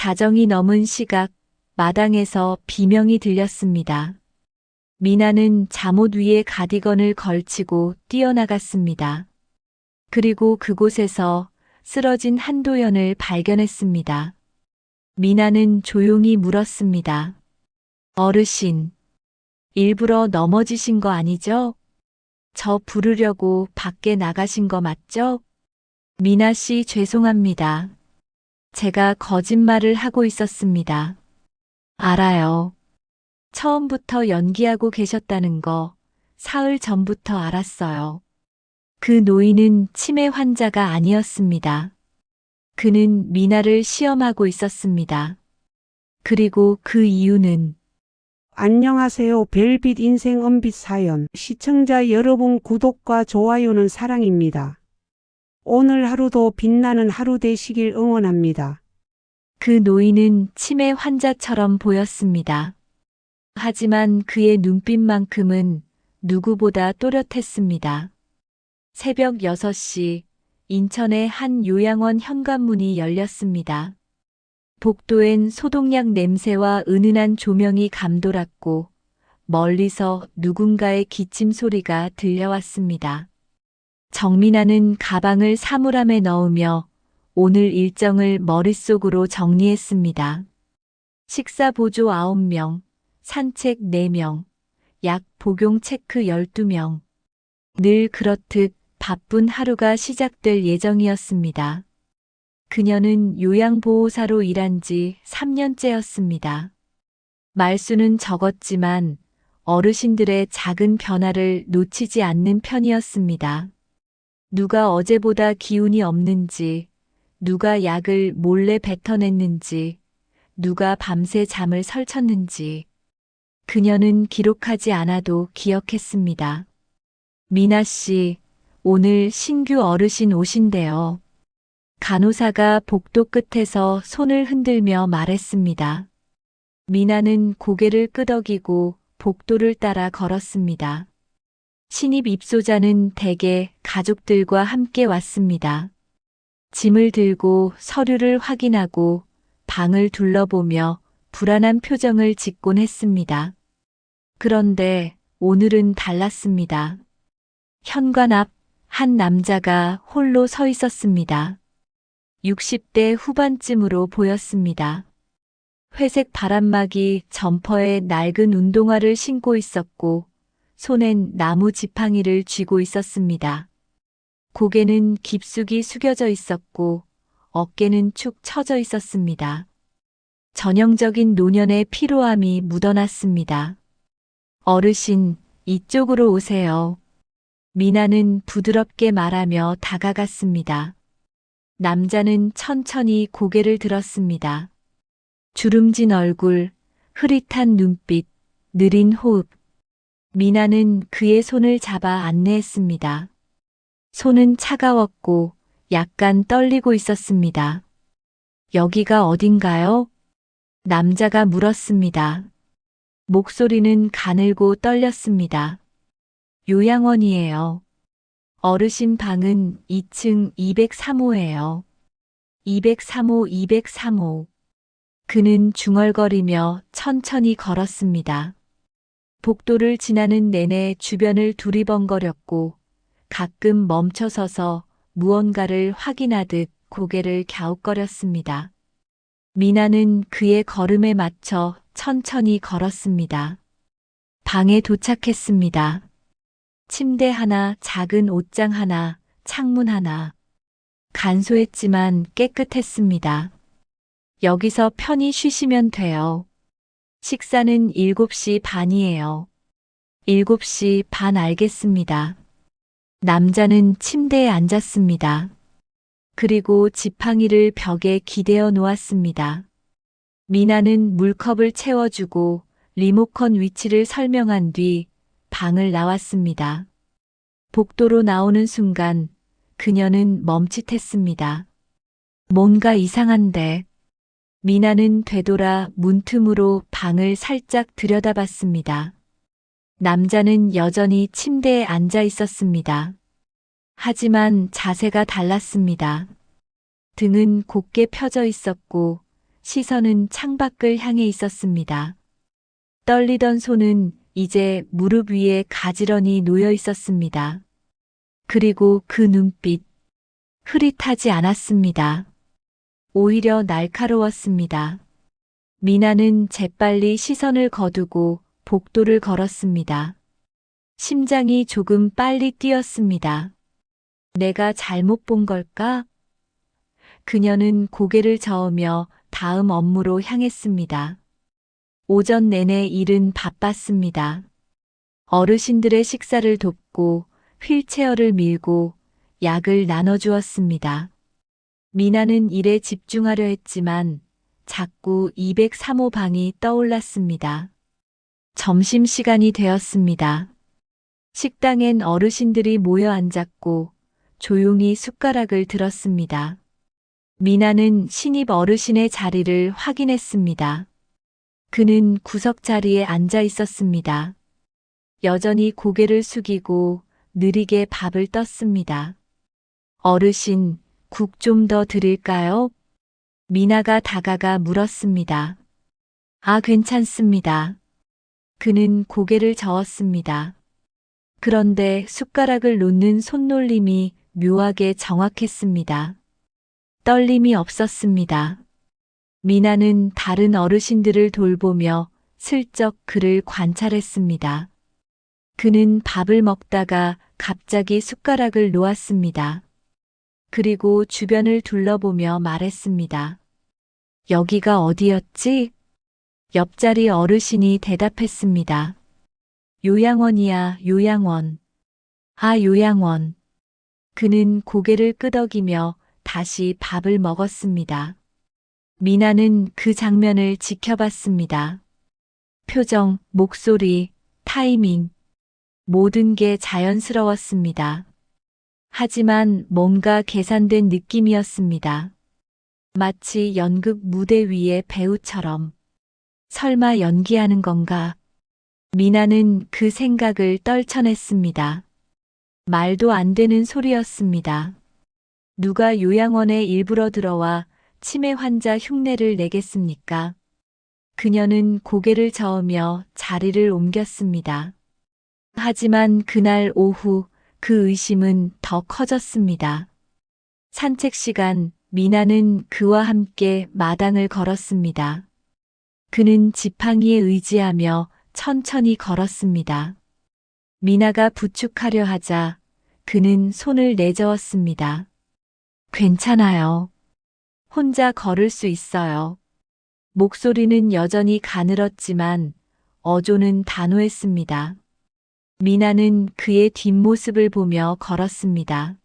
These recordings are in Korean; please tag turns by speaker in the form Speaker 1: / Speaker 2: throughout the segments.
Speaker 1: 자정이 넘은 시각, 마당에서 비명이 들렸습니다. 미나는 잠옷 위에 가디건을 걸치고 뛰어나갔습니다. 그리고 그곳에서 쓰러진 한도연을 발견했습니다. 미나는 조용히 물었습니다. 어르신, 일부러 넘어지신 거 아니죠? 저 부르려고 밖에 나가신 거 맞죠? 미나 씨 죄송합니다. 제가 거짓말을 하고 있었습니다. 알아요. 처음부터 연기하고 계셨다는 거 사흘 전부터 알았어요. 그 노인은 치매 환자가 아니었습니다. 그는 미나를 시험하고 있었습니다. 그리고 그 이유는
Speaker 2: 안녕하세요. 별빛 인생 은빛 사연. 시청자 여러분 구독과 좋아요는 사랑입니다. 오늘 하루도 빛나는 하루 되시길 응원합니다.
Speaker 1: 그 노인은 치매 환자처럼 보였습니다. 하지만 그의 눈빛만큼은 누구보다 또렷했습니다. 새벽 6시 인천의 한 요양원 현관문이 열렸습니다. 복도엔 소독약 냄새와 은은한 조명이 감돌았고 멀리서 누군가의 기침 소리가 들려왔습니다. 정민아는 가방을 사물함에 넣으며 오늘 일정을 머릿속으로 정리했습니다. 식사 보조 9명, 산책 4명, 약 복용 체크 12명. 늘 그렇듯 바쁜 하루가 시작될 예정이었습니다. 그녀는 요양보호사로 일한 지 3년째였습니다. 말수는 적었지만 어르신들의 작은 변화를 놓치지 않는 편이었습니다. 누가 어제보다 기운이 없는지, 누가 약을 몰래 뱉어냈는지, 누가 밤새 잠을 설쳤는지. 그녀는 기록하지 않아도 기억했습니다. 미나 씨, 오늘 신규 어르신 오신대요. 간호사가 복도 끝에서 손을 흔들며 말했습니다. 미나는 고개를 끄덕이고 복도를 따라 걸었습니다. 신입 입소자는 대개 가족들과 함께 왔습니다. 짐을 들고 서류를 확인하고 방을 둘러보며 불안한 표정을 짓곤 했습니다. 그런데 오늘은 달랐습니다. 현관 앞 한 남자가 홀로 서 있었습니다. 60대 후반쯤으로 보였습니다. 회색 바람막이 점퍼에 낡은 운동화를 신고 있었고 손엔 나무 지팡이를 쥐고 있었습니다. 고개는 깊숙이 숙여져 있었고 어깨는 축 처져 있었습니다. 전형적인 노년의 피로함이 묻어났습니다. 어르신, 이쪽으로 오세요. 미나는 부드럽게 말하며 다가갔습니다. 남자는 천천히 고개를 들었습니다. 주름진 얼굴, 흐릿한 눈빛, 느린 호흡. 미나는 그의 손을 잡아 안내했습니다. 손은 차가웠고 약간 떨리고 있었습니다. 여기가 어딘가요? 남자가 물었습니다. 목소리는 가늘고 떨렸습니다. 요양원이에요. 어르신 방은 2층 203호예요. 203호, 203호. 그는 중얼거리며 천천히 걸었습니다. 복도를 지나는 내내 주변을 두리번거렸고 가끔 멈춰서서 무언가를 확인하듯 고개를 갸웃거렸습니다. 미나는 그의 걸음에 맞춰 천천히 걸었습니다. 방에 도착했습니다. 침대 하나, 작은 옷장 하나, 창문 하나. 간소했지만 깨끗했습니다. 여기서 편히 쉬시면 돼요. 식사는 7시 반이에요. 7시 반 알겠습니다. 남자는 침대에 앉았습니다. 그리고 지팡이를 벽에 기대어 놓았습니다. 미나는 물컵을 채워주고 리모컨 위치를 설명한 뒤 방을 나왔습니다. 복도로 나오는 순간 그녀는 멈칫했습니다. 뭔가 이상한데. 미나는 되돌아 문틈으로 방을 살짝 들여다봤습니다. 남자는 여전히 침대에 앉아 있었습니다. 하지만 자세가 달랐습니다. 등은 곧게 펴져 있었고 시선은 창밖을 향해 있었습니다. 떨리던 손은 이제 무릎 위에 가지런히 놓여 있었습니다. 그리고 그 눈빛, 흐릿하지 않았습니다. 오히려 날카로웠습니다. 미나는 재빨리 시선을 거두고 복도를 걸었습니다. 심장이 조금 빨리 뛰었습니다. 내가 잘못 본 걸까? 그녀는 고개를 저으며 다음 업무로 향했습니다. 오전 내내 일은 바빴습니다. 어르신들의 식사를 돕고 휠체어를 밀고 약을 나눠주었습니다. 미나는 일에 집중하려 했지만 자꾸 203호 방이 떠올랐습니다. 점심시간이 되었습니다. 식당엔 어르신들이 모여 앉았고 조용히 숟가락을 들었습니다. 미나는 신입 어르신의 자리를 확인했습니다. 그는 구석 자리에 앉아 있었습니다. 여전히 고개를 숙이고 느리게 밥을 떴습니다. 어르신, 국 좀 더 드릴까요? 미나가 다가가 물었습니다. 아, 괜찮습니다. 그는 고개를 저었습니다. 그런데 숟가락을 놓는 손놀림이 묘하게 정확했습니다. 떨림이 없었습니다. 미나는 다른 어르신들을 돌보며 슬쩍 그를 관찰했습니다. 그는 밥을 먹다가 갑자기 숟가락을 놓았습니다. 그리고 주변을 둘러보며 말했습니다. 여기가 어디였지? 옆자리 어르신이 대답했습니다. 요양원이야, 요양원. 아, 요양원. 그는 고개를 끄덕이며 다시 밥을 먹었습니다. 미나는 그 장면을 지켜봤습니다. 표정, 목소리, 타이밍, 모든 게 자연스러웠습니다. 하지만 뭔가 계산된 느낌이었습니다. 마치 연극 무대 위의 배우처럼. 설마 연기하는 건가? 미나는 그 생각을 떨쳐냈습니다. 말도 안 되는 소리였습니다. 누가 요양원에 일부러 들어와 치매 환자 흉내를 내겠습니까? 그녀는 고개를 저으며 자리를 옮겼습니다. 하지만 그날 오후 그 의심은 더 커졌습니다. 산책 시간, 미나는 그와 함께 마당을 걸었습니다. 그는 지팡이에 의지하며 천천히 걸었습니다. 미나가 부축하려 하자 그는 손을 내저었습니다. 괜찮아요. 혼자 걸을 수 있어요. 목소리는 여전히 가늘었지만 어조는 단호했습니다. 미나는 그의 뒷모습을 보며 걸었습니다.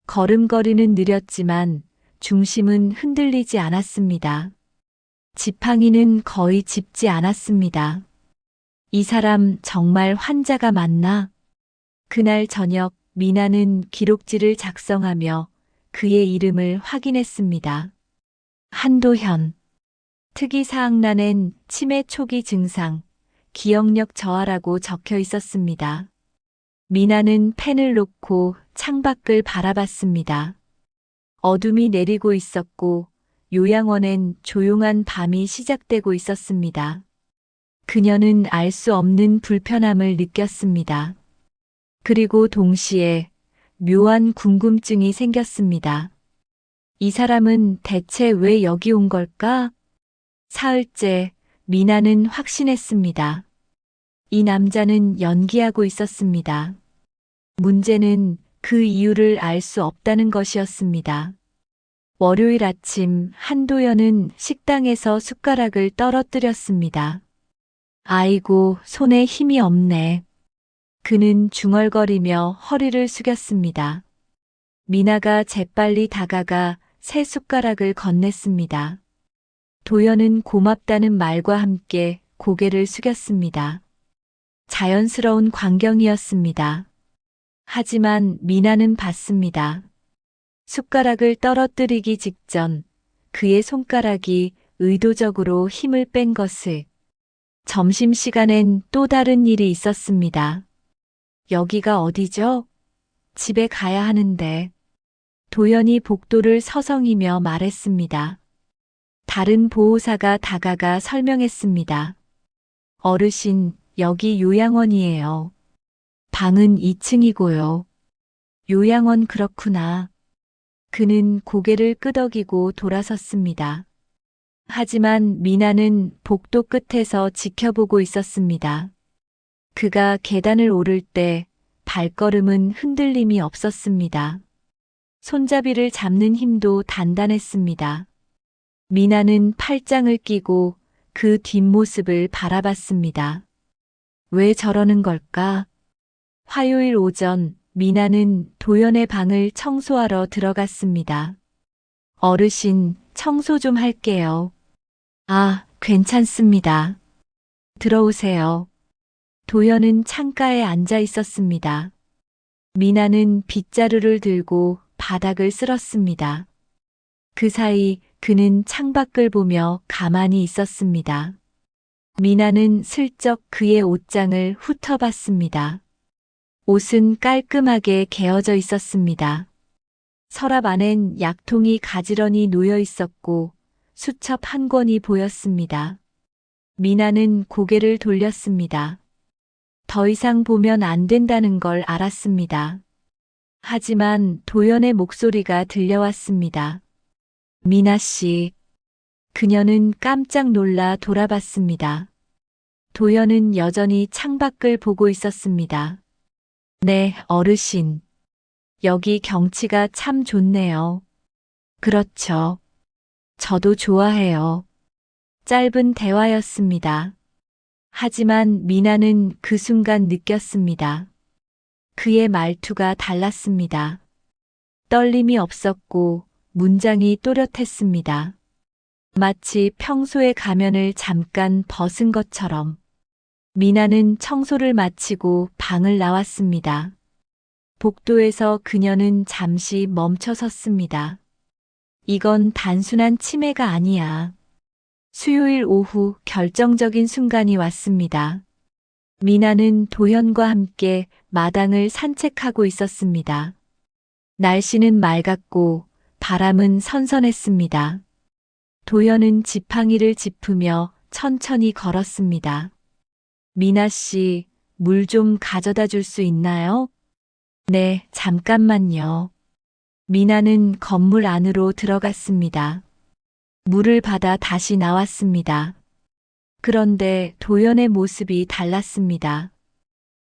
Speaker 1: 걸음걸이는 느렸지만 중심은 흔들리지 않았습니다. 지팡이는 거의 짚지 않았습니다. 이 사람 정말 환자가 맞나? 그날 저녁 미나는 기록지를 작성하며 그의 이름을 확인했습니다. 한도현. 특이사항란엔 치매 초기 증상, 기억력 저하라고 적혀 있었습니다. 미나는 펜을 놓고 창밖을 바라봤습니다. 어둠이 내리고 있었고 요양원엔 조용한 밤이 시작되고 있었습니다. 그녀는 알 수 없는 불편함을 느꼈습니다. 그리고 동시에 묘한 궁금증이 생겼습니다. 이 사람은 대체 왜 여기 온 걸까? 사흘째 미나는 확신했습니다. 이 남자는 연기하고 있었습니다. 문제는 그 이유를 알 수 없다는 것이었습니다. 월요일 아침 한도연은 식당에서 숟가락을 떨어뜨렸습니다. 아이고, 손에 힘이 없네. 그는 중얼거리며 허리를 숙였습니다. 미나가 재빨리 다가가 새 숟가락을 건넸습니다. 도연은 고맙다는 말과 함께 고개를 숙였습니다. 자연스러운 광경이었습니다. 하지만 미나는 봤습니다. 숟가락을 떨어뜨리기 직전 그의 손가락이 의도적으로 힘을 뺀 것을. 점심시간엔 또 다른 일이 있었습니다. 여기가 어디죠? 집에 가야 하는데. 도연이 복도를 서성이며 말했습니다. 다른 보호사가 다가가 설명했습니다. 어르신, 여기 요양원이에요. 방은 2층이고요. 요양원 그렇구나. 그는 고개를 끄덕이고 돌아섰습니다. 하지만 미나는 복도 끝에서 지켜보고 있었습니다. 그가 계단을 오를 때 발걸음은 흔들림이 없었습니다. 손잡이를 잡는 힘도 단단했습니다. 미나는 팔짱을 끼고 그 뒷모습을 바라봤습니다. 왜 저러는 걸까? 화요일 오전 미나는 도연의 방을 청소하러 들어갔습니다. 어르신, 청소 좀 할게요. 아, 괜찮습니다. 들어오세요. 도연은 창가에 앉아 있었습니다. 미나는 빗자루를 들고 바닥을 쓸었습니다. 그 사이 그는 창밖을 보며 가만히 있었습니다. 미나는 슬쩍 그의 옷장을 훑어봤습니다. 옷은 깔끔하게 개어져 있었습니다. 서랍 안엔 약통이 가지런히 놓여 있었고 수첩 한 권이 보였습니다. 미나는 고개를 돌렸습니다. 더 이상 보면 안 된다는 걸 알았습니다. 하지만 도연의 목소리가 들려왔습니다. 미나 씨. 그녀는 깜짝 놀라 돌아봤습니다. 도연은 여전히 창밖을 보고 있었습니다. 네, 어르신. 여기 경치가 참 좋네요. 그렇죠. 저도 좋아해요. 짧은 대화였습니다. 하지만 미나는 그 순간 느꼈습니다. 그의 말투가 달랐습니다. 떨림이 없었고 문장이 또렷했습니다. 마치 평소의 가면을 잠깐 벗은 것처럼. 미나는 청소를 마치고 방을 나왔습니다. 복도에서 그녀는 잠시 멈춰 섰습니다. 이건 단순한 치매가 아니야. 수요일 오후 결정적인 순간이 왔습니다. 미나는 도현과 함께 마당을 산책하고 있었습니다. 날씨는 맑았고 바람은 선선했습니다. 도현은 지팡이를 짚으며 천천히 걸었습니다. 미나 씨, 물 좀 가져다 줄 수 있나요? 네, 잠깐만요. 미나는 건물 안으로 들어갔습니다. 물을 받아 다시 나왔습니다. 그런데 도연의 모습이 달랐습니다.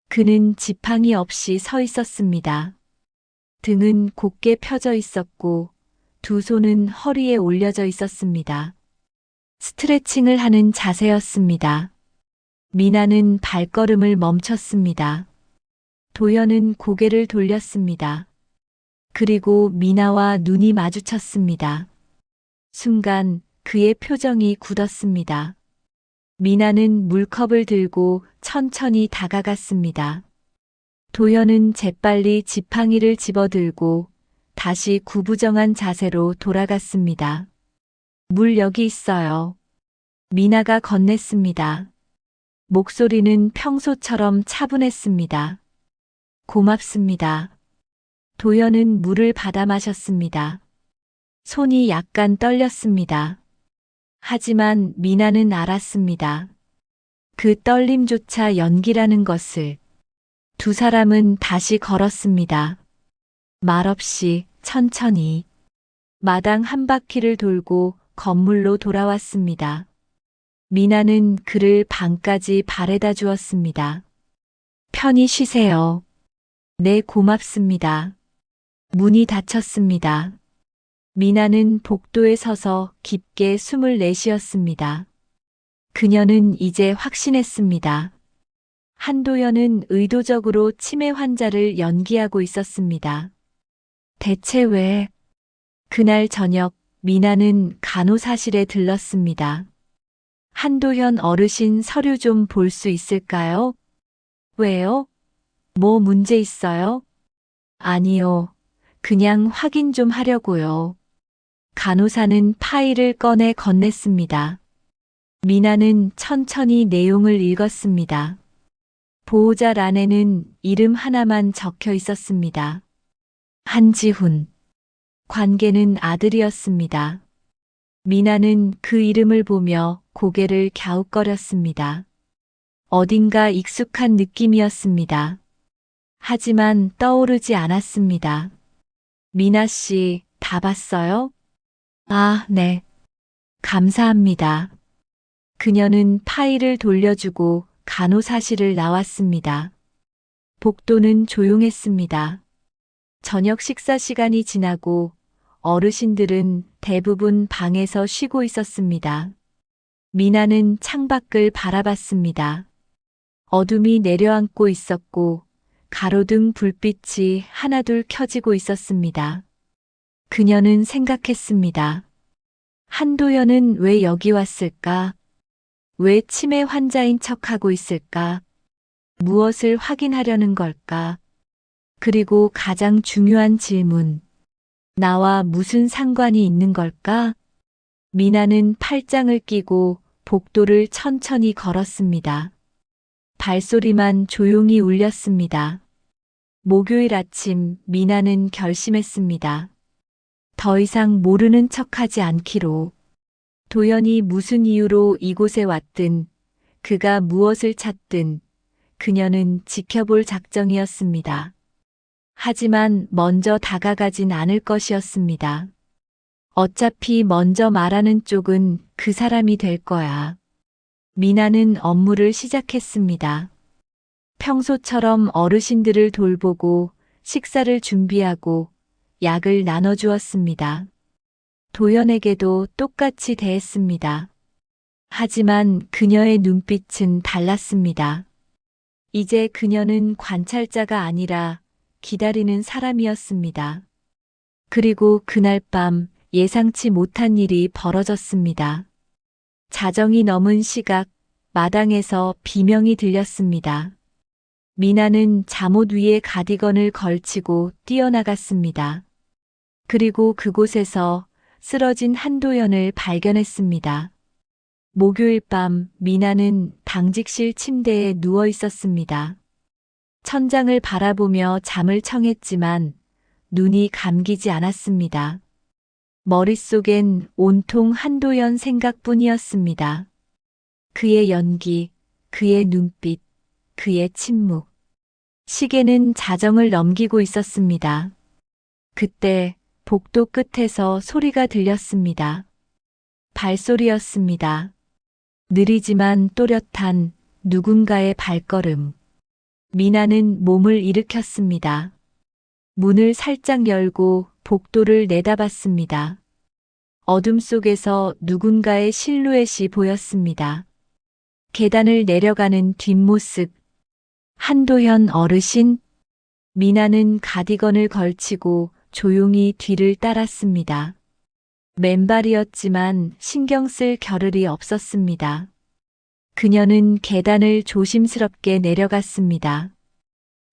Speaker 1: 그는 지팡이 없이 서 있었습니다. 등은 곧게 펴져 있었고 두 손은 허리에 올려져 있었습니다. 스트레칭을 하는 자세였습니다. 미나는 발걸음을 멈췄습니다. 도연은 고개를 돌렸습니다. 그리고 미나와 눈이 마주쳤습니다. 순간 그의 표정이 굳었습니다. 미나는 물컵을 들고 천천히 다가갔습니다. 도연은 재빨리 지팡이를 집어들고 다시 구부정한 자세로 돌아갔습니다. 물 여기 있어요. 미나가 건넸습니다. 목소리는 평소처럼 차분했습니다. 고맙습니다. 도연은 물을 받아 마셨습니다. 손이 약간 떨렸습니다. 하지만 미나는 알았습니다. 그 떨림조차 연기라는 것을. 두 사람은 다시 걸었습니다. 말없이 천천히 마당 한 바퀴를 돌고 건물로 돌아왔습니다. 미나는 그를 방까지 바래다 주었습니다. 편히 쉬세요. 네, 고맙습니다. 문이 닫혔습니다. 미나는 복도에 서서 깊게 숨을 내쉬었습니다. 그녀는 이제 확신했습니다. 한도연은 의도적으로 치매 환자를 연기하고 있었습니다. 대체 왜? 그날 저녁 미나는 간호사실에 들렀습니다. 한도현 어르신 서류 좀 볼 수 있을까요? 왜요? 뭐 문제 있어요? 아니요. 그냥 확인 좀 하려고요. 간호사는 파일을 꺼내 건넸습니다. 미나는 천천히 내용을 읽었습니다. 보호자란에는 이름 하나만 적혀 있었습니다. 한지훈. 관계는 아들이었습니다. 미나는 그 이름을 보며 고개를 갸웃거렸습니다. 어딘가 익숙한 느낌이었습니다. 하지만 떠오르지 않았습니다. 미나 씨, 다 봤어요? 아, 네. 감사합니다. 그녀는 파일을 돌려주고 간호사실을 나왔습니다. 복도는 조용했습니다. 저녁 식사 시간이 지나고 어르신들은 대부분 방에서 쉬고 있었습니다. 미나는 창밖을 바라봤습니다. 어둠이 내려앉고 있었고 가로등 불빛이 하나둘 켜지고 있었습니다. 그녀는 생각했습니다. 한도연은 왜 여기 왔을까? 왜 치매 환자인 척하고 있을까? 무엇을 확인하려는 걸까? 그리고 가장 중요한 질문. 나와 무슨 상관이 있는 걸까? 미나는 팔짱을 끼고 복도를 천천히 걸었습니다. 발소리만 조용히 울렸습니다. 목요일 아침 미나는 결심했습니다. 더 이상 모르는 척하지 않기로. 도연이 무슨 이유로 이곳에 왔든, 그가 무엇을 찾든, 그녀는 지켜볼 작정이었습니다. 하지만 먼저 다가가진 않을 것이었습니다. 어차피 먼저 말하는 쪽은 그 사람이 될 거야. 미나는 업무를 시작했습니다. 평소처럼 어르신들을 돌보고 식사를 준비하고 약을 나눠주었습니다. 도연에게도 똑같이 대했습니다. 하지만 그녀의 눈빛은 달랐습니다. 이제 그녀는 관찰자가 아니라 기다리는 사람이었습니다. 그리고 그날 밤 예상치 못한 일이 벌어졌습니다. 자정이 넘은 시각, 마당에서 비명이 들렸습니다. 미나는 잠옷 위에 가디건을 걸치고 뛰어나갔습니다. 그리고 그곳에서 쓰러진 한도연을 발견했습니다. 목요일 밤 미나는 당직실 침대에 누워 있었습니다. 천장을 바라보며 잠을 청했지만 눈이 감기지 않았습니다. 머릿속엔 온통 한도연 생각뿐이었습니다. 그의 연기, 그의 눈빛, 그의 침묵. 시계는 자정을 넘기고 있었습니다. 그때 복도 끝에서 소리가 들렸습니다. 발소리였습니다. 느리지만 또렷한 누군가의 발걸음. 미나는 몸을 일으켰습니다. 문을 살짝 열고 복도를 내다봤습니다. 어둠 속에서 누군가의 실루엣이 보였습니다. 계단을 내려가는 뒷모습. 한도현 어르신? 미나는 가디건을 걸치고 조용히 뒤를 따랐습니다. 맨발이었지만 신경 쓸 겨를이 없었습니다. 그녀는 계단을 조심스럽게 내려갔습니다.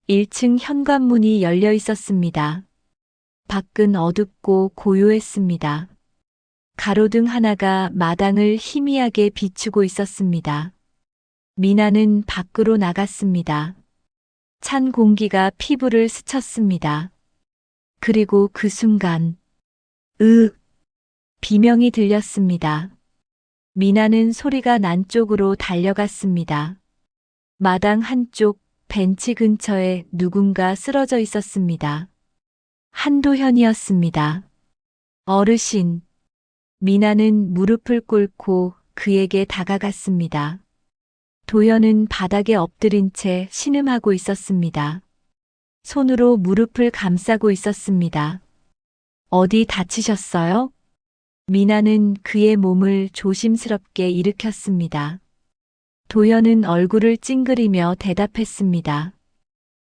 Speaker 1: 1층 현관문이 열려 있었습니다. 밖은 어둡고 고요했습니다. 가로등 하나가 마당을 희미하게 비추고 있었습니다. 미나는 밖으로 나갔습니다. 찬 공기가 피부를 스쳤습니다. 그리고 그 순간, 비명이 들렸습니다. 미나는 소리가 난 쪽으로 달려갔습니다. 마당 한쪽 벤치 근처에 누군가 쓰러져 있었습니다. 한도현이었습니다. 어르신. 미나는 무릎을 꿇고 그에게 다가갔습니다. 도연은 바닥에 엎드린 채 신음하고 있었습니다. 손으로 무릎을 감싸고 있었습니다. 어디 다치셨어요? 미나는 그의 몸을 조심스럽게 일으켰습니다. 도연은 얼굴을 찡그리며 대답했습니다.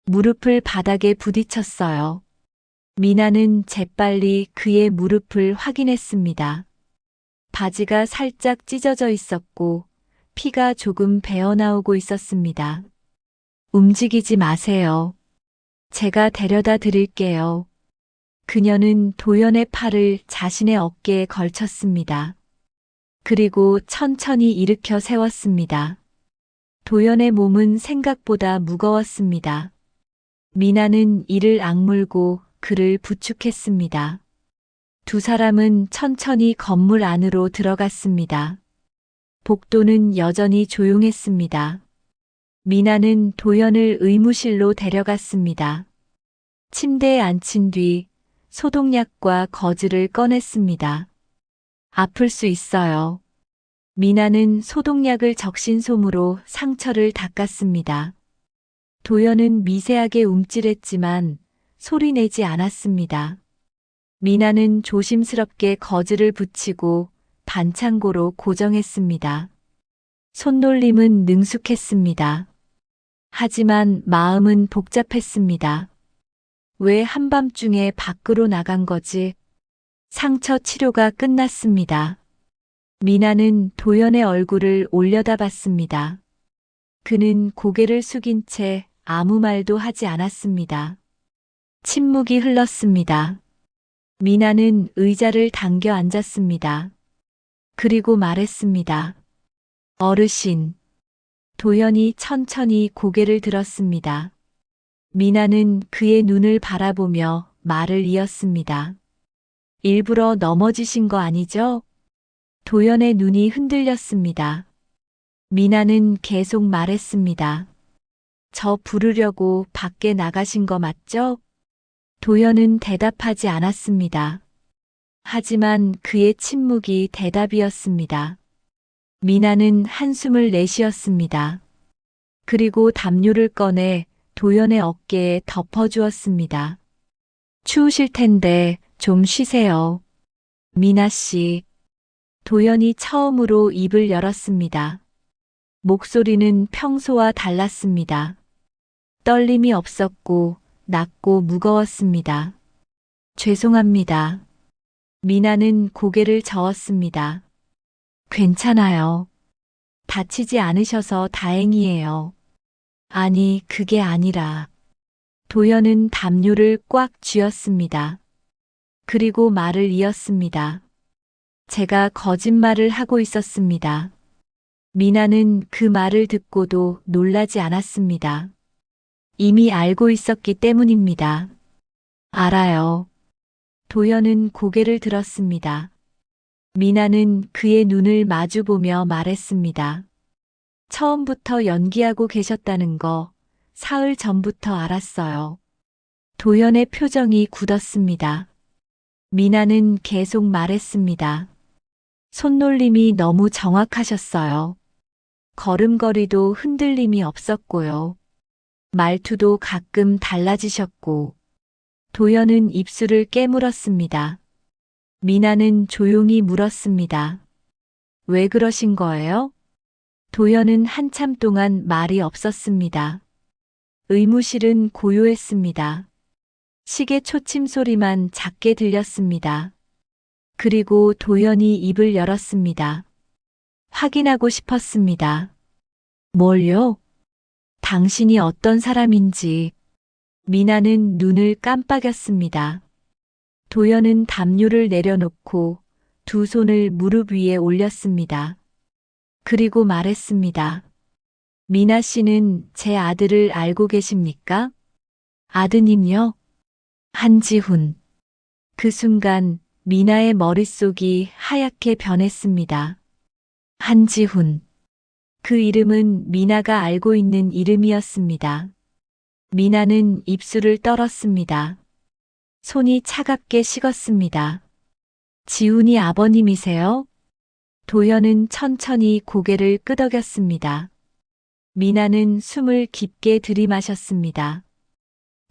Speaker 1: 무릎을 바닥에 부딪혔어요. 미나는 재빨리 그의 무릎을 확인했습니다. 바지가 살짝 찢어져 있었고 피가 조금 배어나오고 있었습니다. 움직이지 마세요. 제가 데려다 드릴게요. 그녀는 도연의 팔을 자신의 어깨에 걸쳤습니다. 그리고 천천히 일으켜 세웠습니다. 도연의 몸은 생각보다 무거웠습니다. 미나는 이를 악물고 그를 부축했습니다. 두 사람은 천천히 건물 안으로 들어갔습니다. 복도는 여전히 조용했습니다. 미나는 도연을 의무실로 데려갔습니다. 침대에 앉힌 뒤 소독약과 거즈를 꺼냈습니다. 아플 수 있어요. 미나는 소독약을 적신 솜으로 상처를 닦았습니다. 도연은 미세하게 움찔했지만 소리내지 않았습니다. 미나는 조심스럽게 거즈를 붙이고 반창고로 고정했습니다. 손놀림은 능숙했습니다. 하지만 마음은 복잡했습니다. 왜 한밤중에 밖으로 나간 거지? 상처 치료가 끝났습니다. 미나는 도연의 얼굴을 올려다봤습니다. 그는 고개를 숙인 채 아무 말도 하지 않았습니다. 침묵이 흘렀습니다. 미나는 의자를 당겨 앉았습니다. 그리고 말했습니다. 어르신. 도연이 천천히 고개를 들었습니다. 미나는 그의 눈을 바라보며 말을 이었습니다. 일부러 넘어지신 거 아니죠? 도연의 눈이 흔들렸습니다. 미나는 계속 말했습니다. 저 부르려고 밖에 나가신 거 맞죠? 도연은 대답하지 않았습니다. 하지만 그의 침묵이 대답이었습니다. 미나는 한숨을 내쉬었습니다. 그리고 담요를 꺼내 도연의 어깨에 덮어주었습니다. 추우실 텐데 좀 쉬세요. 미나 씨. 도연이 처음으로 입을 열었습니다. 목소리는 평소와 달랐습니다. 떨림이 없었고 낮고 무거웠습니다. 죄송합니다. 미나는 고개를 저었습니다. 괜찮아요. 다치지 않으셔서 다행이에요. 아니, 그게 아니라. 도연은 담요를 꽉 쥐었습니다. 그리고 말을 이었습니다. 제가 거짓말을 하고 있었습니다. 미나는 그 말을 듣고도 놀라지 않았습니다. 이미 알고 있었기 때문입니다. 알아요. 도연은 고개를 들었습니다. 미나는 그의 눈을 마주보며 말했습니다. 처음부터 연기하고 계셨다는 거 사흘 전부터 알았어요. 도연의 표정이 굳었습니다. 미나는 계속 말했습니다. 손놀림이 너무 정확하셨어요. 걸음걸이도 흔들림이 없었고요. 말투도 가끔 달라지셨고. 도연은 입술을 깨물었습니다. 미나는 조용히 물었습니다. 왜 그러신 거예요? 도연은 한참 동안 말이 없었습니다. 의무실은 고요했습니다. 시계 초침 소리만 작게 들렸습니다. 그리고 도연이 입을 열었습니다. 확인하고 싶었습니다. 뭘요? 당신이 어떤 사람인지. 미나는 눈을 깜빡였습니다. 도연은 담요를 내려놓고 두 손을 무릎 위에 올렸습니다. 그리고 말했습니다. 미나 씨는 제 아들을 알고 계십니까? 아드님요? 한지훈. 그 순간 미나의 머릿속이 하얗게 변했습니다. 한지훈. 그 이름은 미나가 알고 있는 이름이었습니다. 미나는 입술을 떨었습니다. 손이 차갑게 식었습니다. 지훈이 아버님이세요? 도연은 천천히 고개를 끄덕였습니다. 미나는 숨을 깊게 들이마셨습니다.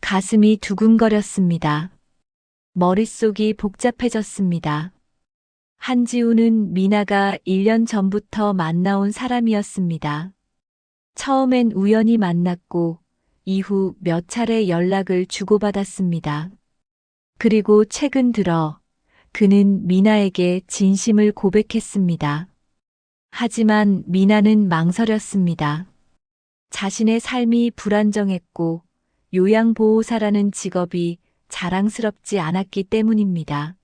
Speaker 1: 가슴이 두근거렸습니다. 머릿속이 복잡해졌습니다. 한지우는 미나가 1년 전부터 만나온 사람이었습니다. 처음엔 우연히 만났고 이후 몇 차례 연락을 주고받았습니다. 그리고 최근 들어 그는 미나에게 진심을 고백했습니다. 하지만 미나는 망설였습니다. 자신의 삶이 불안정했고 요양보호사라는 직업이 자랑스럽지 않았기 때문입니다.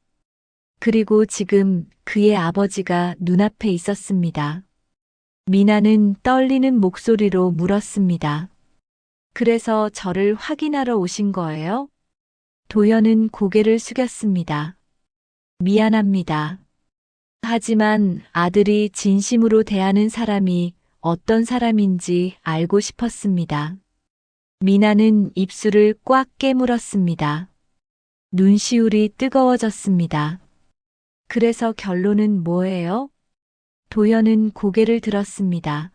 Speaker 1: 그리고 지금 그의 아버지가 눈앞에 있었습니다. 미나는 떨리는 목소리로 물었습니다. 그래서 저를 확인하러 오신 거예요? 도연은 고개를 숙였습니다. 미안합니다. 하지만 아들이 진심으로 대하는 사람이 어떤 사람인지 알고 싶었습니다. 미나는 입술을 꽉 깨물었습니다. 눈시울이 뜨거워졌습니다. 그래서 결론은 뭐예요? 도연은 고개를 들었습니다.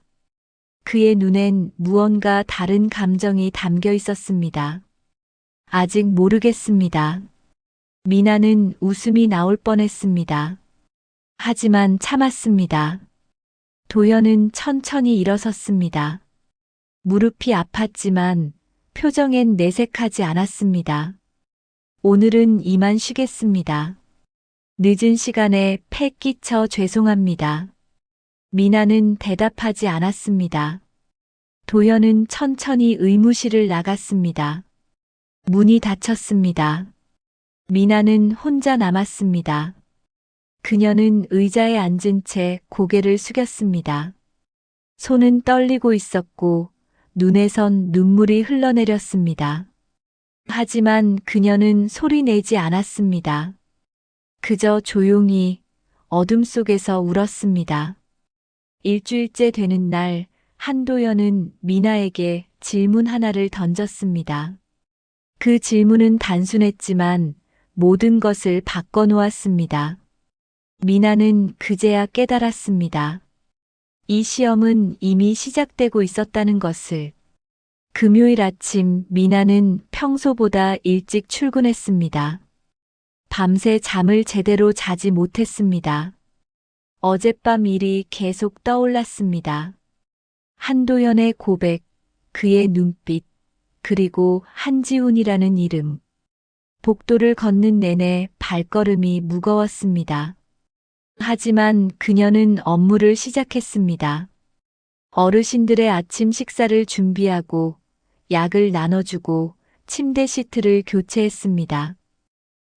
Speaker 1: 그의 눈엔 무언가 다른 감정이 담겨 있었습니다. 아직 모르겠습니다. 미나는 웃음이 나올 뻔했습니다. 하지만 참았습니다. 도연은 천천히 일어섰습니다. 무릎이 아팠지만 표정엔 내색하지 않았습니다. 오늘은 이만 쉬겠습니다. 늦은 시간에 패 끼쳐 죄송합니다. 미나는 대답하지 않았습니다. 도연은 천천히 의무실을 나갔습니다. 문이 닫혔습니다. 미나는 혼자 남았습니다. 그녀는 의자에 앉은 채 고개를 숙였습니다. 손은 떨리고 있었고 눈에선 눈물이 흘러내렸습니다. 하지만 그녀는 소리 내지 않았습니다. 그저 조용히 어둠 속에서 울었습니다. 일주일째 되는 날, 한도연은 미나에게 질문 하나를 던졌습니다. 그 질문은 단순했지만 모든 것을 바꿔놓았습니다. 미나는 그제야 깨달았습니다. 이 시험은 이미 시작되고 있었다는 것을. 금요일 아침 미나는 평소보다 일찍 출근했습니다. 밤새 잠을 제대로 자지 못했습니다. 어젯밤 일이 계속 떠올랐습니다. 한도연의 고백, 그의 눈빛, 그리고 한지훈이라는 이름. 복도를 걷는 내내 발걸음이 무거웠습니다. 하지만 그녀는 업무를 시작했습니다. 어르신들의 아침 식사를 준비하고 약을 나눠주고 침대 시트를 교체했습니다.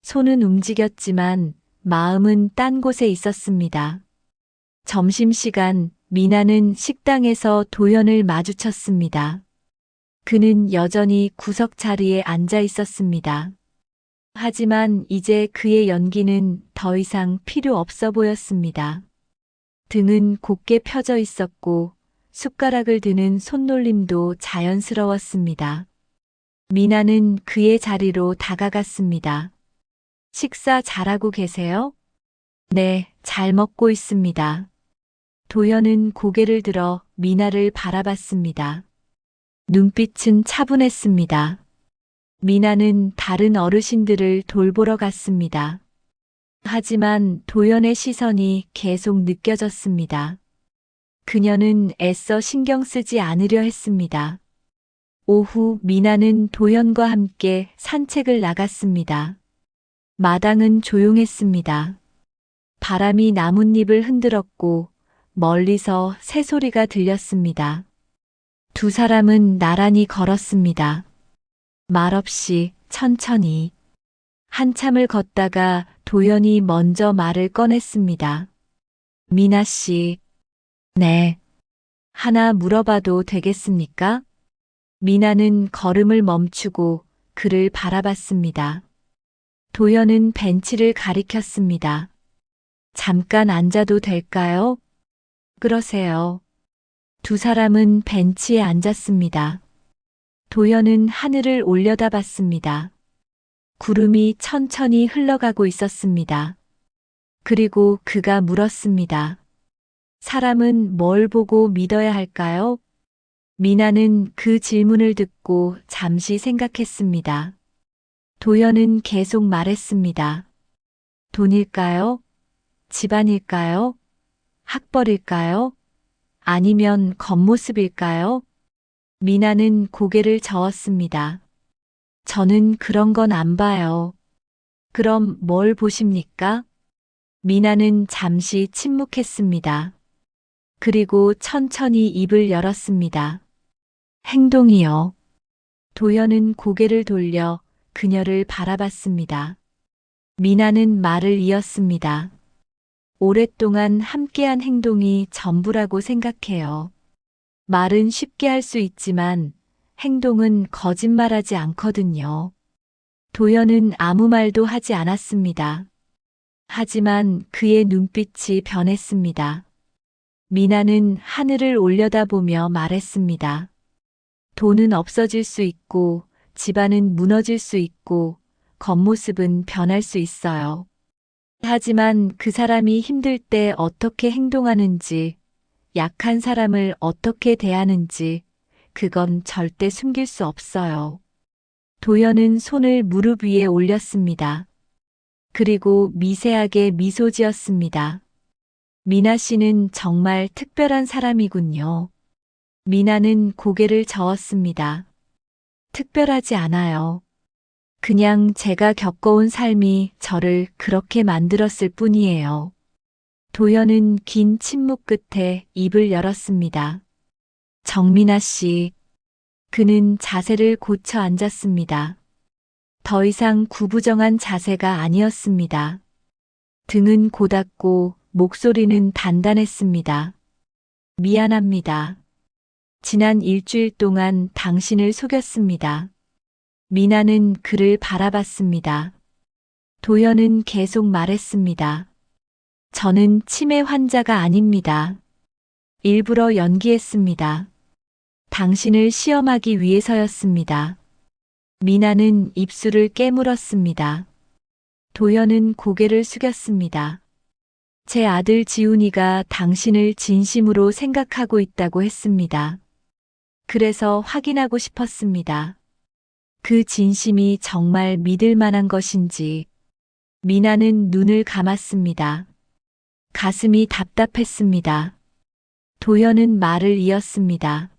Speaker 1: 손은 움직였지만 마음은 딴 곳에 있었습니다. 점심시간 미나는 식당에서 도연을 마주쳤습니다. 그는 여전히 구석 자리에 앉아 있었습니다. 하지만 이제 그의 연기는 더 이상 필요 없어 보였습니다. 등은 곧게 펴져 있었고 숟가락을 드는 손놀림도 자연스러웠습니다. 미나는 그의 자리로 다가갔습니다. 식사 잘하고 계세요? 네, 잘 먹고 있습니다. 도연은 고개를 들어 미나를 바라봤습니다. 눈빛은 차분했습니다. 미나는 다른 어르신들을 돌보러 갔습니다. 하지만 도연의 시선이 계속 느껴졌습니다. 그녀는 애써 신경 쓰지 않으려 했습니다. 오후 미나는 도연과 함께 산책을 나갔습니다. 마당은 조용했습니다. 바람이 나뭇잎을 흔들었고 멀리서 새소리가 들렸습니다. 두 사람은 나란히 걸었습니다. 말없이 천천히. 한참을 걷다가 도연이 먼저 말을 꺼냈습니다. 미나 씨. 네. 하나 물어봐도 되겠습니까? 미나는 걸음을 멈추고 그를 바라봤습니다. 도연은 벤치를 가리켰습니다. 잠깐 앉아도 될까요? 그러세요. 두 사람은 벤치에 앉았습니다. 도연은 하늘을 올려다봤습니다. 구름이 천천히 흘러가고 있었습니다. 그리고 그가 물었습니다. 사람은 뭘 보고 믿어야 할까요? 미나는 그 질문을 듣고 잠시 생각했습니다. 도연은 계속 말했습니다. 돈일까요? 집안일까요? 학벌일까요? 아니면 겉모습일까요? 미나는 고개를 저었습니다. 저는 그런 건 안 봐요. 그럼 뭘 보십니까? 미나는 잠시 침묵했습니다. 그리고 천천히 입을 열었습니다. 행동이요. 도연은 고개를 돌려 그녀를 바라봤습니다. 미나는 말을 이었습니다. 오랫동안 함께한 행동이 전부라고 생각해요. 말은 쉽게 할 수 있지만 행동은 거짓말하지 않거든요. 도연은 아무 말도 하지 않았습니다. 하지만 그의 눈빛이 변했습니다. 미나는 하늘을 올려다보며 말했습니다. 돈은 없어질 수 있고, 집안은 무너질 수 있고, 겉모습은 변할 수 있어요. 하지만 그 사람이 힘들 때 어떻게 행동하는지, 약한 사람을 어떻게 대하는지, 그건 절대 숨길 수 없어요. 도연은 손을 무릎 위에 올렸습니다. 그리고 미세하게 미소 지었습니다. 미나 씨는 정말 특별한 사람이군요. 미나는 고개를 저었습니다. 특별하지 않아요. 그냥 제가 겪어온 삶이 저를 그렇게 만들었을 뿐이에요. 도연은 긴 침묵 끝에 입을 열었습니다. 정민아 씨. 그는 자세를 고쳐 앉았습니다. 더 이상 구부정한 자세가 아니었습니다. 등은 고닫고 목소리는 단단했습니다. 미안합니다. 지난 일주일 동안 당신을 속였습니다. 미나는 그를 바라봤습니다. 도연은 계속 말했습니다. 저는 치매 환자가 아닙니다. 일부러 연기했습니다. 당신을 시험하기 위해서였습니다. 미나는 입술을 깨물었습니다. 도연은 고개를 숙였습니다. 제 아들 지훈이가 당신을 진심으로 생각하고 있다고 했습니다. 그래서 확인하고 싶었습니다. 그 진심이 정말 믿을 만한 것인지. 미나는 눈을 감았습니다. 가슴이 답답했습니다. 도연은 말을 이었습니다.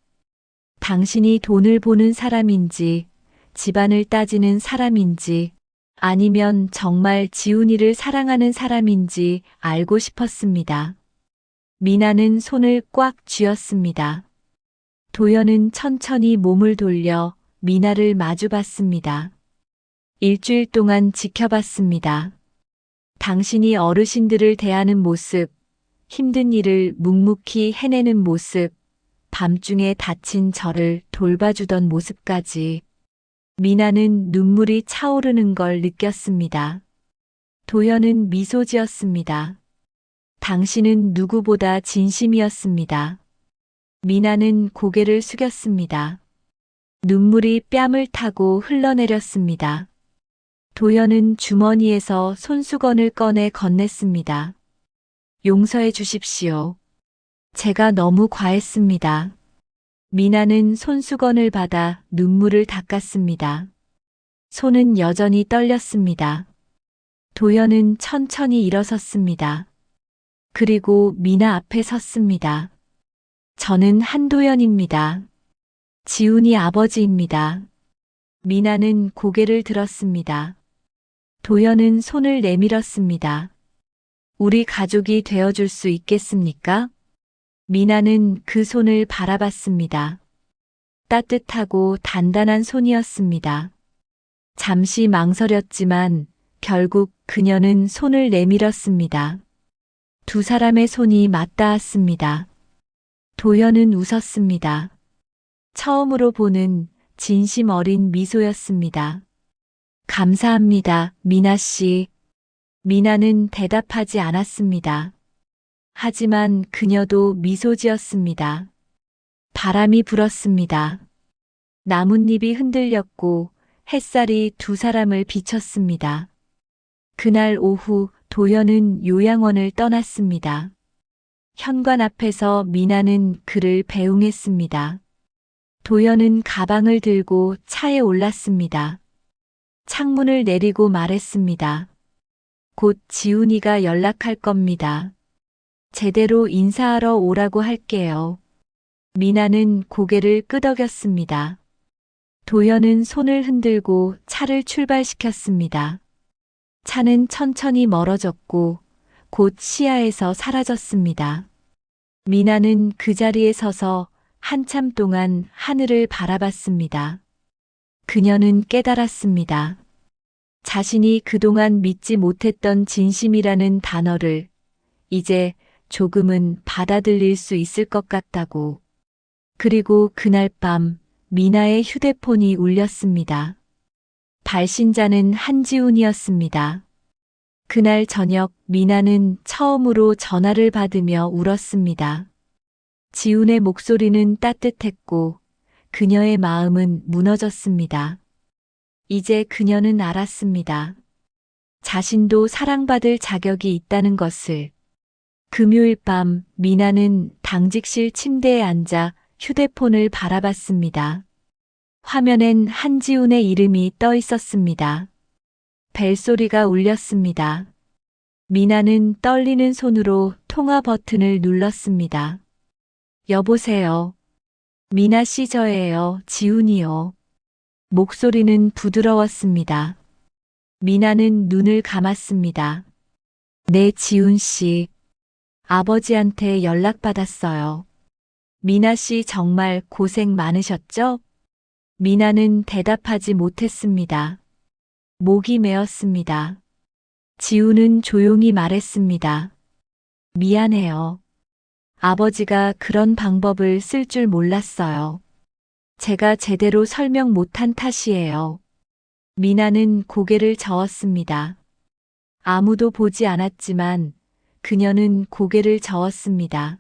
Speaker 1: 당신이 돈을 보는 사람인지, 집안을 따지는 사람인지, 아니면 정말 지훈이를 사랑하는 사람인지 알고 싶었습니다. 미나는 손을 꽉 쥐었습니다. 도연은 천천히 몸을 돌려 미나를 마주봤습니다. 일주일 동안 지켜봤습니다. 당신이 어르신들을 대하는 모습, 힘든 일을 묵묵히 해내는 모습, 밤중에 다친 저를 돌봐주던 모습까지. 미나는 눈물이 차오르는 걸 느꼈습니다. 도연은 미소 지었습니다. 당신은 누구보다 진심이었습니다. 미나는 고개를 숙였습니다. 눈물이 뺨을 타고 흘러내렸습니다. 도연은 주머니에서 손수건을 꺼내 건넸습니다. 용서해 주십시오. 제가 너무 과했습니다. 미나는 손수건을 받아 눈물을 닦았습니다. 손은 여전히 떨렸습니다. 도연은 천천히 일어섰습니다. 그리고 미나 앞에 섰습니다. 저는 한도연입니다. 지훈이 아버지입니다. 미나는 고개를 들었습니다. 도연은 손을 내밀었습니다. 우리 가족이 되어줄 수 있겠습니까? 미나는 그 손을 바라봤습니다. 따뜻하고 단단한 손이었습니다. 잠시 망설였지만 결국 그녀는 손을 내밀었습니다. 두 사람의 손이 맞닿았습니다. 도연은 웃었습니다. 처음으로 보는 진심 어린 미소였습니다. 감사합니다, 미나 씨. 미나는 대답하지 않았습니다. 하지만 그녀도 미소 지었습니다. 바람이 불었습니다. 나뭇잎이 흔들렸고 햇살이 두 사람을 비췄습니다. 그날 오후 도연은 요양원을 떠났습니다. 현관 앞에서 미나는 그를 배웅했습니다. 도연은 가방을 들고 차에 올랐습니다. 창문을 내리고 말했습니다. 곧 지훈이가 연락할 겁니다. 제대로 인사하러 오라고 할게요. 미나는 고개를 끄덕였습니다. 도연은 손을 흔들고 차를 출발시켰습니다. 차는 천천히 멀어졌고 곧 시야에서 사라졌습니다. 미나는 그 자리에 서서 한참 동안 하늘을 바라봤습니다. 그녀는 깨달았습니다. 자신이 그동안 믿지 못했던 진심이라는 단어를 이제 조금은 받아들일 수 있을 것 같다고. 그리고 그날 밤 미나의 휴대폰이 울렸습니다. 발신자는 한지훈이었습니다. 그날 저녁 미나는 처음으로 전화를 받으며 울었습니다. 지훈의 목소리는 따뜻했고 그녀의 마음은 무너졌습니다. 이제 그녀는 알았습니다. 자신도 사랑받을 자격이 있다는 것을. 금요일 밤 미나는 당직실 침대에 앉아 휴대폰을 바라봤습니다. 화면엔 한지훈의 이름이 떠 있었습니다. 벨소리가 울렸습니다. 미나는 떨리는 손으로 통화 버튼을 눌렀습니다. 여보세요. 미나 씨 저예요. 지훈이요. 목소리는 부드러웠습니다. 미나는 눈을 감았습니다. 네, 지훈 씨. 아버지한테 연락받았어요. 미나 씨 정말 고생 많으셨죠? 미나는 대답하지 못했습니다. 목이 메었습니다. 지훈은 조용히 말했습니다. 미안해요. 아버지가 그런 방법을 쓸 줄 몰랐어요. 제가 제대로 설명 못한 탓이에요. 미나는 고개를 저었습니다. 아무도 보지 않았지만 그녀는 고개를 저었습니다.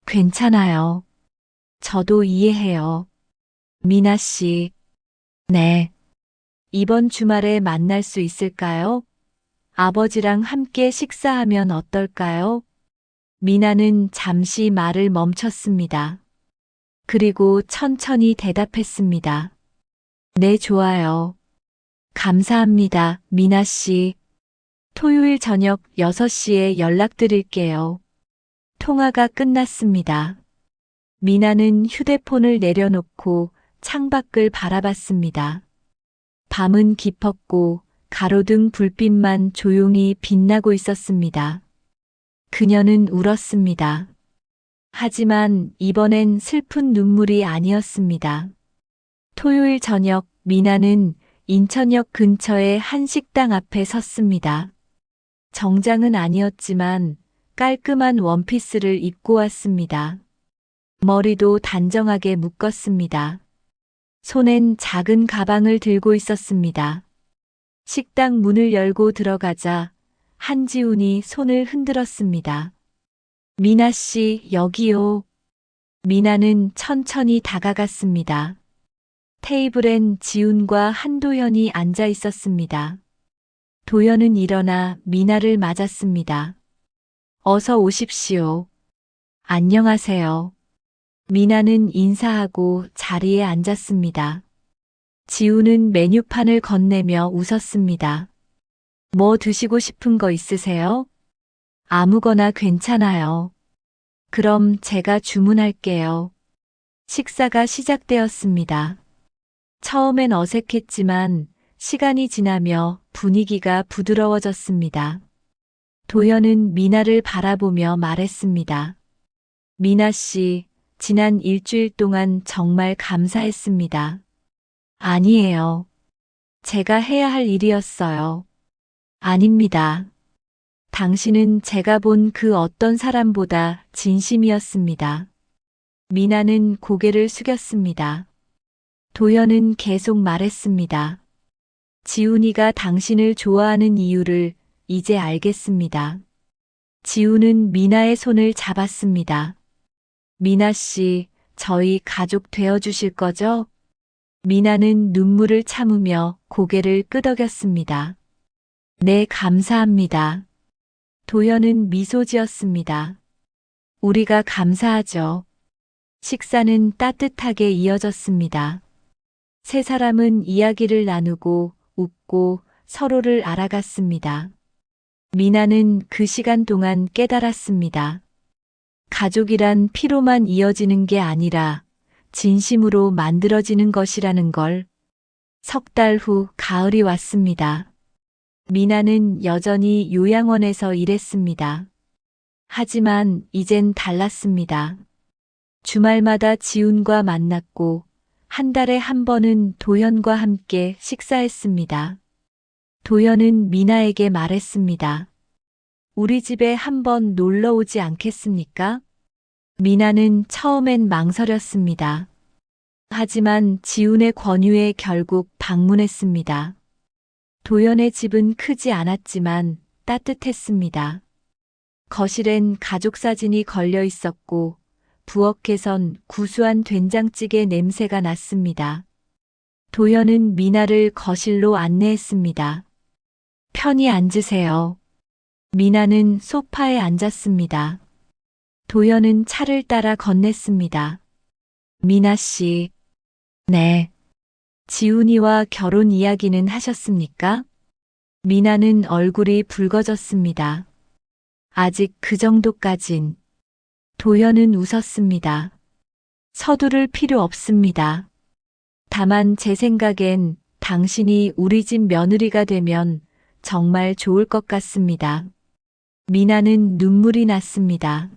Speaker 1: 괜찮아요. 저도 이해해요. 미나 씨. 네. 이번 주말에 만날 수 있을까요? 아버지랑 함께 식사하면 어떨까요? 미나는 잠시 말을 멈췄습니다. 그리고 천천히 대답했습니다. 네, 좋아요. 감사합니다, 미나 씨. 토요일 저녁 6시에 연락드릴게요. 통화가 끝났습니다. 미나는 휴대폰을 내려놓고 창밖을 바라봤습니다. 밤은 깊었고 가로등 불빛만 조용히 빛나고 있었습니다. 그녀는 울었습니다. 하지만 이번엔 슬픈 눈물이 아니었습니다. 토요일 저녁 미나는 인천역 근처의 한 식당 앞에 섰습니다. 정장은 아니었지만 깔끔한 원피스를 입고 왔습니다. 머리도 단정하게 묶었습니다. 손엔 작은 가방을 들고 있었습니다. 식당 문을 열고 들어가자 한지훈이 손을 흔들었습니다. 미나 씨, 여기요. 미나는 천천히 다가갔습니다. 테이블엔 지훈과 한도현이 앉아 있었습니다. 도현은 일어나 미나를 맞았습니다. 어서 오십시오. 안녕하세요. 미나는 인사하고 자리에 앉았습니다. 지훈은 메뉴판을 건네며 웃었습니다. 뭐 드시고 싶은 거 있으세요? 아무거나 괜찮아요. 그럼 제가 주문할게요. 식사가 시작되었습니다. 처음엔 어색했지만 시간이 지나며 분위기가 부드러워졌습니다. 도현은 미나를 바라보며 말했습니다. 미나 씨, 지난 일주일 동안 정말 감사했습니다. 아니에요. 제가 해야 할 일이었어요. 아닙니다. 당신은 제가 본 그 어떤 사람보다 진심이었습니다. 미나는 고개를 숙였습니다. 도현은 계속 말했습니다. 지훈이가 당신을 좋아하는 이유를 이제 알겠습니다. 지훈은 미나의 손을 잡았습니다. 미나 씨, 저희 가족 되어주실 거죠? 미나는 눈물을 참으며 고개를 끄덕였습니다. 네, 감사합니다. 도현은 미소 지었습니다. 우리가 감사하죠. 식사는 따뜻하게 이어졌습니다. 세 사람은 이야기를 나누고 웃고 서로를 알아갔습니다. 미나는 그 시간 동안 깨달았습니다. 가족이란 피로만 이어지는 게 아니라 진심으로 만들어지는 것이라는 걸. 석 달 후 가을이 왔습니다. 미나는 여전히 요양원에서 일했습니다. 하지만 이젠 달랐습니다. 주말마다 지훈과 만났고 한 달에 한 번은 도현과 함께 식사했습니다. 도현은 미나에게 말했습니다. 우리 집에 한번 놀러 오지 않겠습니까? 미나는 처음엔 망설였습니다. 하지만 지훈의 권유에 결국 방문했습니다. 도연의 집은 크지 않았지만 따뜻했습니다. 거실엔 가족 사진이 걸려 있었고 부엌에선 구수한 된장찌개 냄새가 났습니다. 도연은 미나를 거실로 안내했습니다. 편히 앉으세요. 미나는 소파에 앉았습니다. 도연은 차를 따라 건넸습니다. 미나 씨. 네. 지훈이와 결혼 이야기는 하셨습니까? 미나는 얼굴이 붉어졌습니다. 아직 그 정도까진. 도연은 웃었습니다. 서두를 필요 없습니다. 다만 제 생각엔 당신이 우리 집 며느리가 되면 정말 좋을 것 같습니다. 미나는 눈물이 났습니다.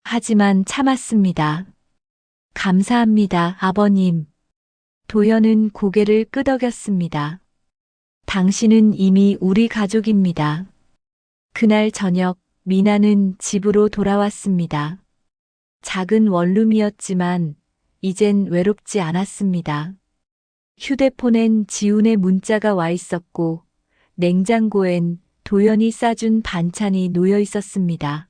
Speaker 1: 하지만 참았습니다. 감사합니다, 아버님. 도연은 고개를 끄덕였습니다. 당신은 이미 우리 가족입니다. 그날 저녁 미나는 집으로 돌아왔습니다. 작은 원룸이었지만 이젠 외롭지 않았습니다. 휴대폰엔 지훈의 문자가 와 있었고 냉장고엔 도연이 싸준 반찬이 놓여 있었습니다.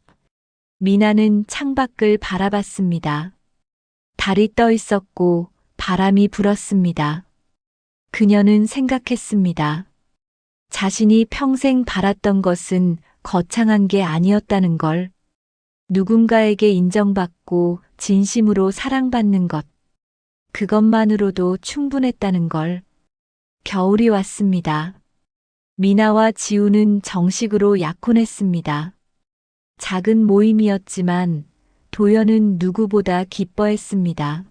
Speaker 1: 미나는 창밖을 바라봤습니다. 달이 떠 있었고 바람이 불었습니다. 그녀는 생각했습니다. 자신이 평생 바랐던 것은 거창한 게 아니었다는 걸. 누군가에게 인정받고 진심으로 사랑받는 것. 그것만으로도 충분했다는 걸. 겨울이 왔습니다. 미나와 지우는 정식으로 약혼했습니다. 작은 모임이었지만 도연은 누구보다 기뻐했습니다.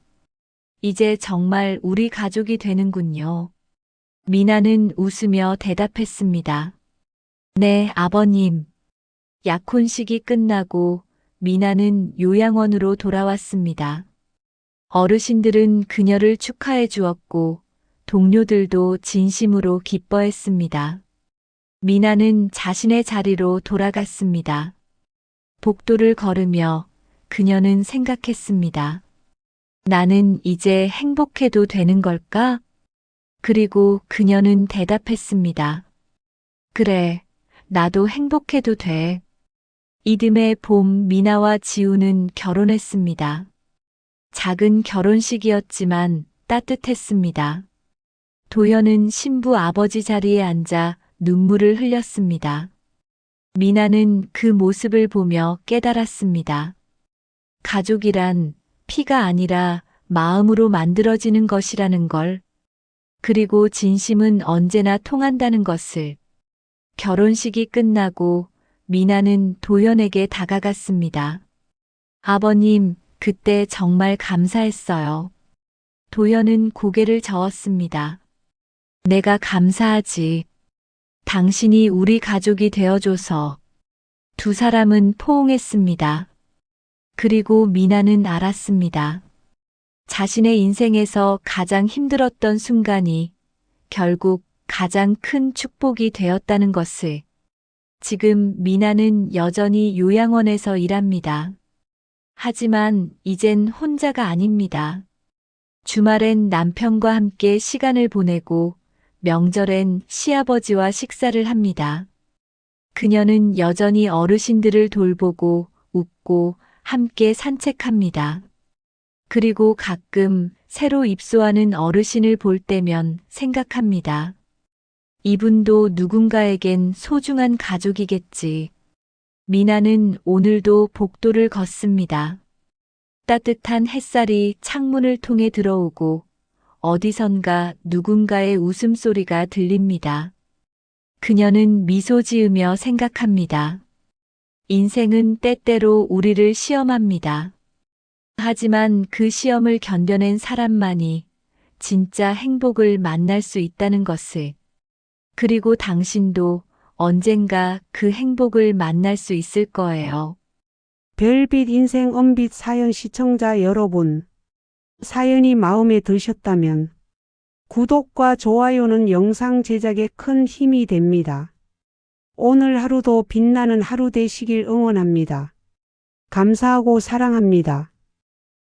Speaker 1: 이제 정말 우리 가족이 되는군요. 미나는 웃으며 대답했습니다. 네, 아버님. 약혼식이 끝나고 미나는 요양원으로 돌아왔습니다. 어르신들은 그녀를 축하해 주었고 동료들도 진심으로 기뻐했습니다. 미나는 자신의 자리로 돌아갔습니다. 복도를 걸으며 그녀는 생각했습니다. 나는 이제 행복해도 되는 걸까? 그리고 그녀는 대답했습니다. 그래, 나도 행복해도 돼. 이듬해 봄 미나와 지우는 결혼했습니다. 작은 결혼식이었지만 따뜻했습니다. 도연은 신부 아버지 자리에 앉아 눈물을 흘렸습니다. 미나는 그 모습을 보며 깨달았습니다. 가족이란 피가 아니라 마음으로 만들어지는 것이라는 걸. 그리고 진심은 언제나 통한다는 것을. 결혼식이 끝나고 미나는 도연에게 다가갔습니다. 아버님, 그때 정말 감사했어요. 도연은 고개를 저었습니다. 내가 감사하지. 당신이 우리 가족이 되어줘서. 두 사람은 포옹했습니다. 그리고 미나는 알았습니다. 자신의 인생에서 가장 힘들었던 순간이 결국 가장 큰 축복이 되었다는 것을. 지금 미나는 여전히 요양원에서 일합니다. 하지만 이젠 혼자가 아닙니다. 주말엔 남편과 함께 시간을 보내고 명절엔 시아버지와 식사를 합니다. 그녀는 여전히 어르신들을 돌보고 웃고 함께 산책합니다. 그리고 가끔 새로 입소하는 어르신을 볼 때면 생각합니다. 이분도 누군가에겐 소중한 가족이겠지. 미나는 오늘도 복도를 걷습니다. 따뜻한 햇살이 창문을 통해 들어오고 어디선가 누군가의 웃음소리가 들립니다. 그녀는 미소 지으며 생각합니다. 인생은 때때로 우리를 시험합니다. 하지만 그 시험을 견뎌낸 사람만이 진짜 행복을 만날 수 있다는 것을. 그리고 당신도 언젠가 그 행복을 만날 수 있을 거예요.
Speaker 2: 별빛 인생 은빛 사연 시청자 여러분, 사연이 마음에 드셨다면 구독과 좋아요는 영상 제작에 큰 힘이 됩니다. 오늘 하루도 빛나는 하루 되시길 응원합니다. 감사하고 사랑합니다.